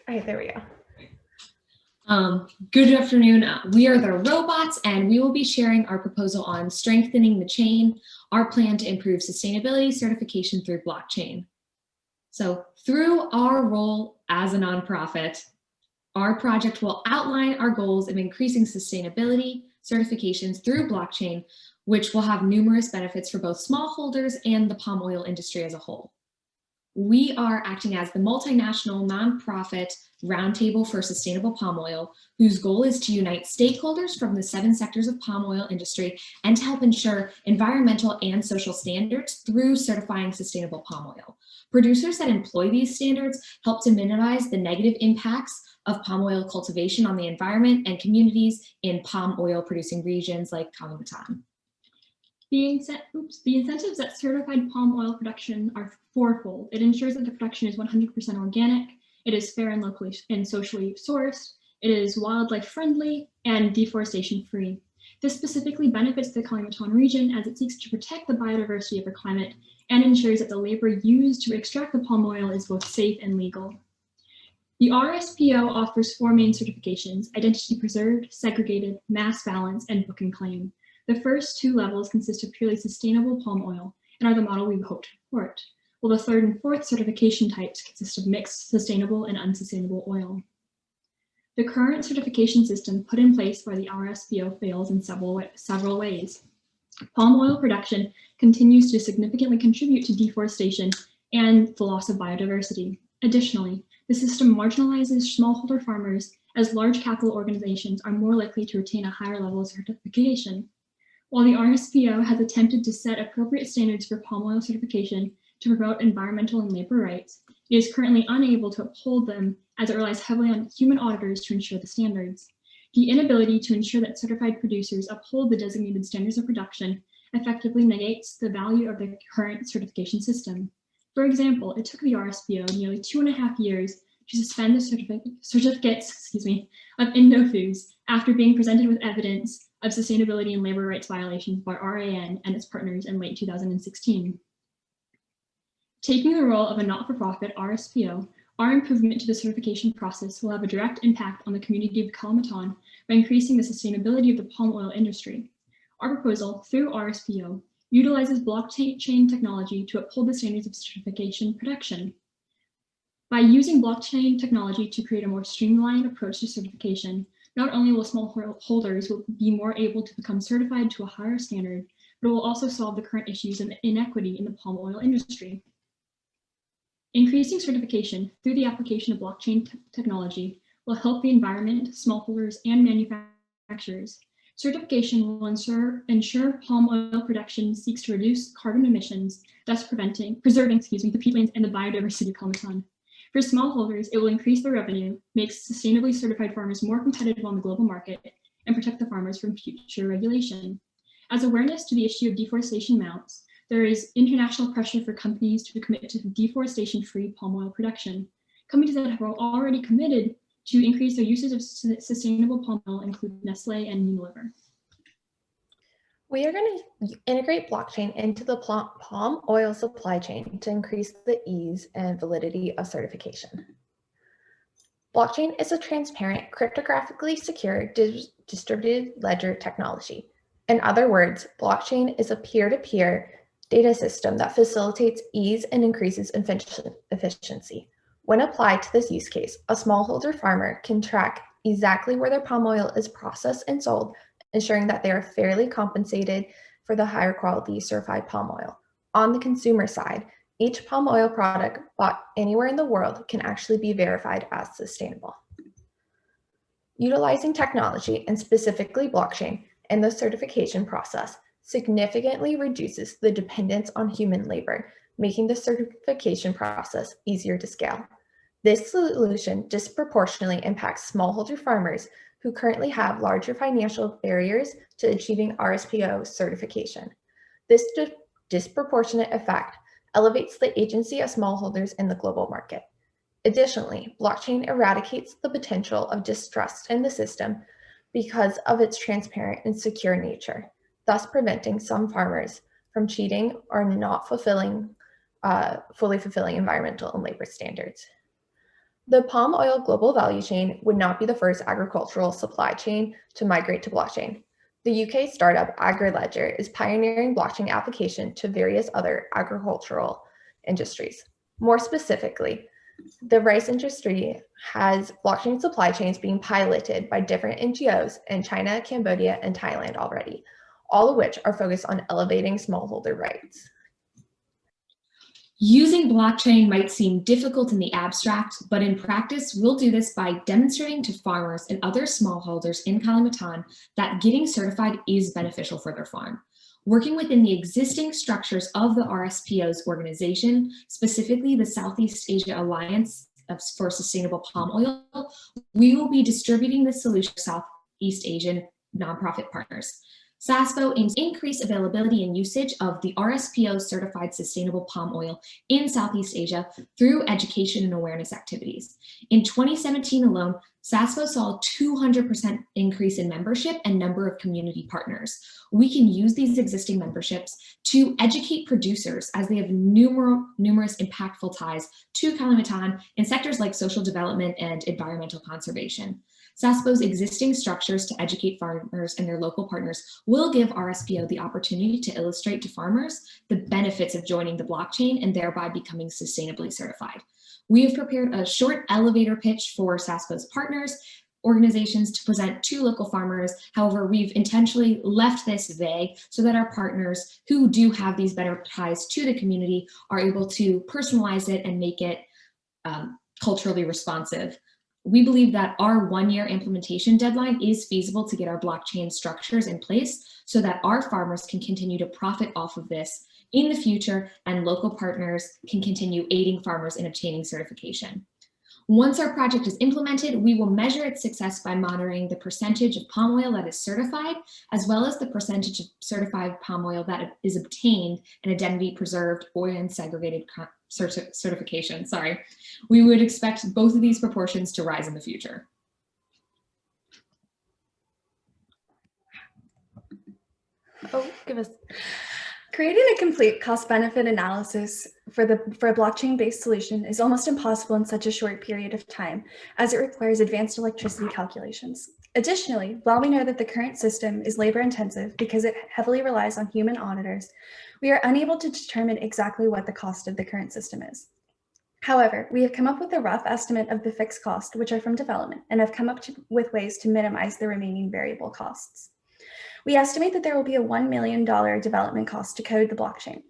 All right, there we go. Good afternoon. We are the ROWEbots, and we will be sharing our proposal on strengthening the chain, our plan to improve sustainability certification through blockchain. So through our role as a nonprofit, our project will outline our goals of increasing sustainability certifications through blockchain, which will have numerous benefits for both smallholders and the palm oil industry as a whole. We are acting as the multinational nonprofit Roundtable for Sustainable Palm Oil, whose goal is to unite stakeholders from the 7 sectors of palm oil industry and to help ensure environmental and social standards through certifying sustainable palm oil. Producers that employ these standards help to minimize the negative impacts of palm oil cultivation on the environment and communities in palm oil producing regions like Kalimantan. The incentives that certified palm oil production are fourfold. It ensures that the production is 100% organic, it is fair and locally and socially sourced, it is wildlife friendly, and deforestation free. This specifically benefits the Kalimantan region as it seeks to protect the biodiversity of our climate and ensures that the labor used to extract the palm oil is both safe and legal. The RSPO offers 4 main certifications: identity preserved, segregated, mass balance, and book and claim. The first 2 levels consist of purely sustainable palm oil and are the model we hope to support, while the 3rd and 4th certification types consist of mixed sustainable and unsustainable oil. The current certification system put in place by the RSPO fails in several ways. Palm oil production continues to significantly contribute to deforestation and the loss of biodiversity. Additionally, the system marginalizes smallholder farmers as large capital organizations are more likely to retain a higher level of certification. While the RSPO has attempted to set appropriate standards for palm oil certification to promote environmental and labor rights, it is currently unable to uphold them as it relies heavily on human auditors to ensure the standards. The inability to ensure that certified producers uphold the designated standards of production effectively negates the value of the current certification system. For example, it took the RSPO nearly 2.5 years to suspend the certificates of Indofoods after being presented with evidence of sustainability and labor rights violations by RAN and its partners in late 2016. Taking the role of a not-for-profit RSPO, our improvement to the certification process will have a direct impact on the community of Kalimantan by increasing the sustainability of the palm oil industry. Our proposal, through RSPO, utilizes blockchain technology to uphold the standards of certification production. By using blockchain technology to create a more streamlined approach to certification, not only will smallholders be more able to become certified to a higher standard, but it will also solve the current issues and inequity in the palm oil industry. Increasing certification through the application of blockchain technology will help the environment, smallholders, and manufacturers. Certification will ensure palm oil production seeks to reduce carbon emissions, thus preserving the peatlands and the biodiversity of Kalimantan. For smallholders, it will increase their revenue, make sustainably certified farmers more competitive on the global market, and protect the farmers from future regulation. As awareness to the issue of deforestation mounts, there is international pressure for companies to commit to deforestation-free palm oil production. Companies that have already committed to increase their usage of sustainable palm oil include Nestle and Unilever. We are going to integrate blockchain into the palm oil supply chain to increase the ease and validity of certification. Blockchain is a transparent, cryptographically secure distributed ledger technology. In other words, blockchain is a peer-to-peer data system that facilitates ease and increases efficiency. When applied to this use case, a smallholder farmer can track exactly where their palm oil is processed and sold, ensuring that they are fairly compensated for the higher quality certified palm oil. On the consumer side, each palm oil product bought anywhere in the world can actually be verified as sustainable. Utilizing technology, and specifically blockchain, in the certification process significantly reduces the dependence on human labor, making the certification process easier to scale. This solution disproportionately impacts smallholder farmers who currently have larger financial barriers to achieving RSPO certification. This disproportionate effect elevates the agency of smallholders in the global market. Additionally, blockchain eradicates the potential of distrust in the system because of its transparent and secure nature, thus preventing some farmers from cheating or not fully fulfilling environmental and labor standards. The palm oil global value chain would not be the first agricultural supply chain to migrate to blockchain. The UK startup AgriLedger is pioneering blockchain application to various other agricultural industries. More specifically, the rice industry has blockchain supply chains being piloted by different NGOs in China, Cambodia, and Thailand already, all of which are focused on elevating smallholder rights. Using blockchain might seem difficult in the abstract, but in practice, we'll do this by demonstrating to farmers and other smallholders in Kalimantan that getting certified is beneficial for their farm. Working within the existing structures of the RSPO's organization, specifically the Southeast Asia Alliance for Sustainable Palm Oil, we will be distributing the solution to Southeast Asian nonprofit partners. SASPO aims to increase availability and usage of the RSPO certified sustainable palm oil in Southeast Asia through education and awareness activities. In 2017 alone, SASPO saw a 200% increase in membership and number of community partners. We can use these existing memberships to educate producers as they have numerous impactful ties to Kalimantan in sectors like social development and environmental conservation. SASPO's existing structures to educate farmers and their local partners will give RSPO the opportunity to illustrate to farmers the benefits of joining the blockchain and thereby becoming sustainably certified. We have prepared a short elevator pitch for SASPO's partners, organizations to present to local farmers. However, we've intentionally left this vague so that our partners who do have these better ties to the community are able to personalize it and make it culturally responsive. We believe that our one-year implementation deadline is feasible to get our blockchain structures in place so that our farmers can continue to profit off of this in the future and local partners can continue aiding farmers in obtaining certification. Once our project is implemented, we will measure its success by monitoring the percentage of palm oil that is certified, as well as the percentage of certified palm oil that is obtained in identity preserved or in segregated certification. We would expect both of these proportions to rise in the future. Creating a complete cost-benefit analysis for a blockchain-based solution is almost impossible in such a short period of time, as it requires advanced electricity calculations. Additionally, while we know that the current system is labor-intensive because it heavily relies on human auditors, we are unable to determine exactly what the cost of the current system is. However, we have come up with a rough estimate of the fixed costs, which are from development, and have come up with ways to minimize the remaining variable costs. We estimate that there will be a $1 million development cost to code the blockchain.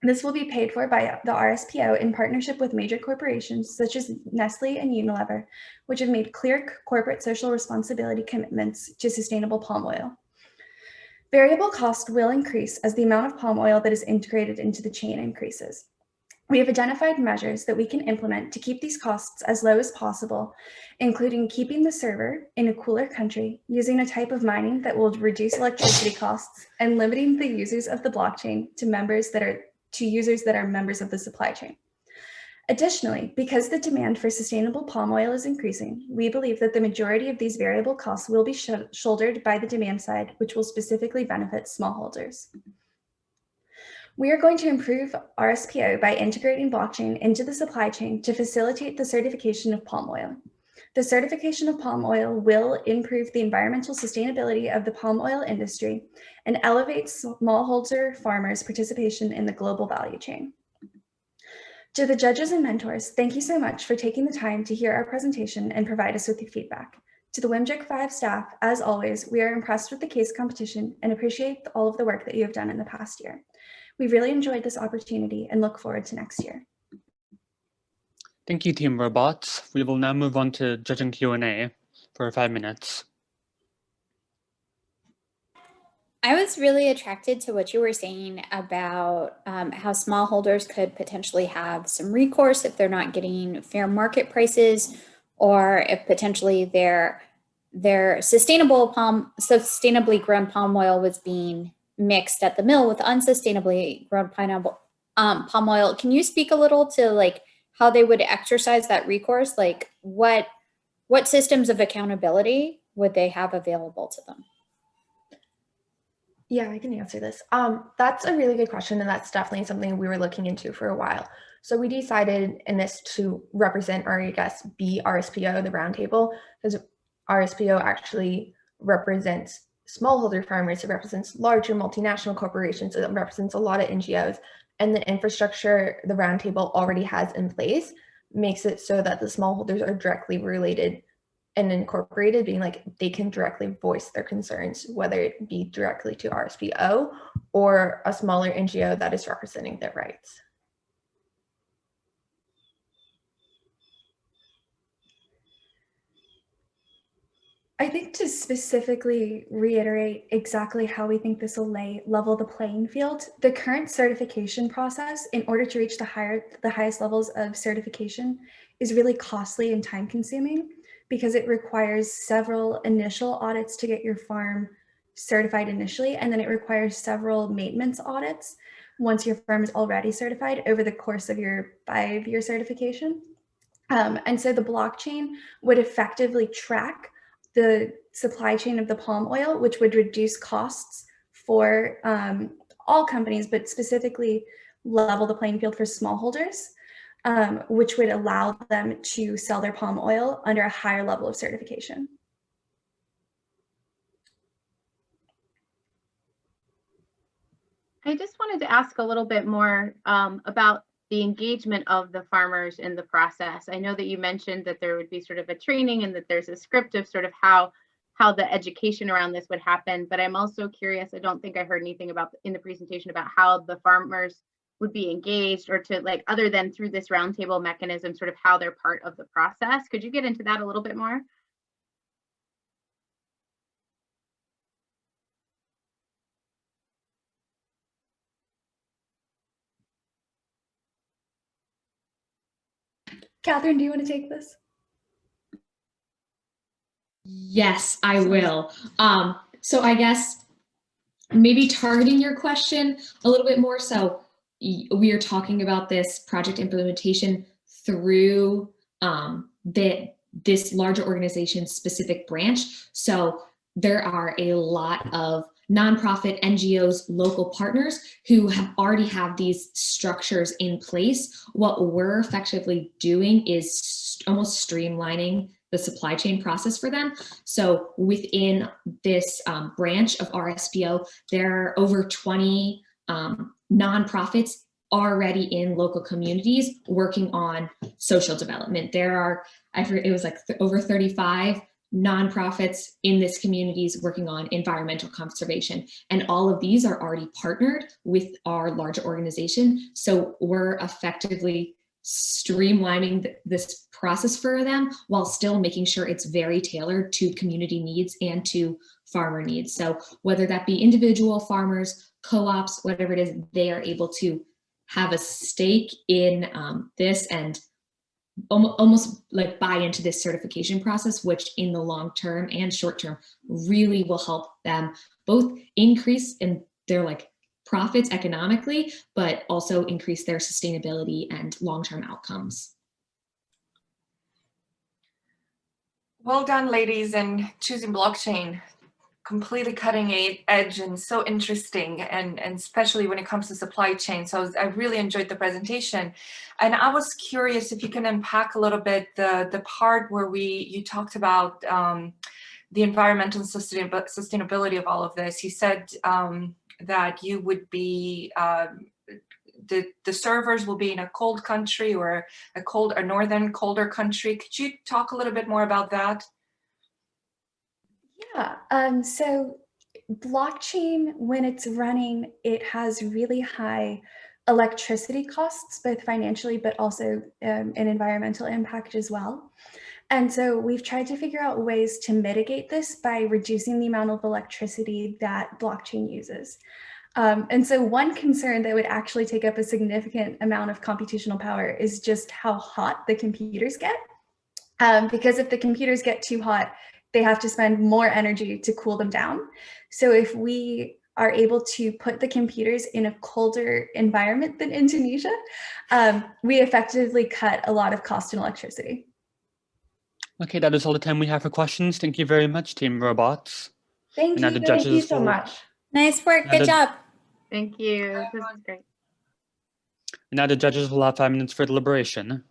This will be paid for by the RSPO in partnership with major corporations such as Nestle and Unilever, which have made clear corporate social responsibility commitments to sustainable palm oil. Variable cost will increase as the amount of palm oil that is integrated into the chain increases. We have identified measures that we can implement to keep these costs as low as possible, including keeping the server in a cooler country, using a type of mining that will reduce electricity costs, and limiting the users of the blockchain to users that are members of the supply chain. Additionally, because the demand for sustainable palm oil is increasing, we believe that the majority of these variable costs will be shouldered by the demand side, which will specifically benefit smallholders. We are going to improve RSPO by integrating blockchain into the supply chain to facilitate the certification of palm oil. The certification of palm oil will improve the environmental sustainability of the palm oil industry and elevate smallholder farmers' participation in the global value chain. To the judges and mentors, thank you so much for taking the time to hear our presentation and provide us with your feedback. To the WMGIC 5 staff, as always, we are impressed with the case competition and appreciate all of the work that you have done in the past year. We really enjoyed this opportunity and look forward to next year. Thank you, Team Robots. We will now move on to judging Q&A for 5 minutes. I was really attracted to what you were saying about how smallholders could potentially have some recourse if they're not getting fair market prices, or if potentially their sustainably grown palm oil was being mixed at the mill with unsustainably grown palm oil. Can you speak a little to like how they would exercise that recourse? Like what systems of accountability would they have available to them? Yeah, I can answer this. That's a really good question, and that's definitely something we were looking into for a while. So we decided in this to represent, or I guess be RSPO, the roundtable, because RSPO actually represents smallholder farmers, it represents larger multinational corporations, it represents a lot of NGOs, and the infrastructure the roundtable already has in place makes it so that the smallholders are directly related and incorporated, being like they can directly voice their concerns, whether it be directly to RSPO or a smaller NGO that is representing their rights. I think to specifically reiterate exactly how we think this will level the playing field, the current certification process, in order to reach the highest levels of certification, is really costly and time consuming because it requires several initial audits to get your farm certified initially, and then it requires several maintenance audits once your farm is already certified over the course of your 5-year certification. And so the blockchain would effectively track the supply chain of the palm oil, which would reduce costs for all companies, but specifically level the playing field for smallholders, which would allow them to sell their palm oil under a higher level of certification. I just wanted to ask a little bit more about the engagement of the farmers in the process. I know that you mentioned that there would be sort of a training and that there's a script of sort of how the education around this would happen, but I'm also curious, I don't think I heard anything about in the presentation about how the farmers would be engaged, or to, like, other than through this roundtable mechanism, sort of how they're part of the process. Could you get into that a little bit more? Kathryne, do you want to take this? Yes, I will. So I guess maybe targeting your question a little bit more. So we are talking about this project implementation through this larger organization specific branch. So there are a lot of nonprofit NGOs, local partners who already have these structures in place. What we're effectively doing is almost streamlining the supply chain process for them. So within this branch of RSPO, there are over 20 nonprofits already in local communities working on social development. There are, I forget, it was like over 35 nonprofits in this communities working on environmental conservation. And all of these are already partnered with our larger organization. So we're effectively streamlining this process for them while still making sure it's very tailored to community needs and to farmer needs. So whether that be individual farmers, co-ops, whatever it is, they are able to have a stake in this and almost like buy into this certification process, which in the long term and short term really will help them both increase in their like profits economically, but also increase their sustainability and long-term outcomes. Well done, ladies, in choosing blockchain. Completely cutting edge and so interesting, and especially when it comes to supply chain. So I really enjoyed the presentation. And I was curious if you can unpack a little bit the part where you talked about the environmental sustainability of all of this. You said that you would be, the servers will be in a cold country or a northern colder country. Could you talk a little bit more about that? Yeah, so blockchain, when it's running, it has really high electricity costs, both financially, but also an environmental impact as well. And so we've tried to figure out ways to mitigate this by reducing the amount of electricity that blockchain uses. And so one concern that would actually take up a significant amount of computational power is just how hot the computers get. Because if the computers get too hot, they have to spend more energy to cool them down. So if we are able to put the computers in a colder environment than Indonesia, we effectively cut a lot of cost in electricity. Okay, that is all the time we have for questions. Thank you very much, Team Robots. Thank you. Thank you so much. Nice work. Good job. Thank you. This is great. And now the judges will have 5 minutes for deliberation.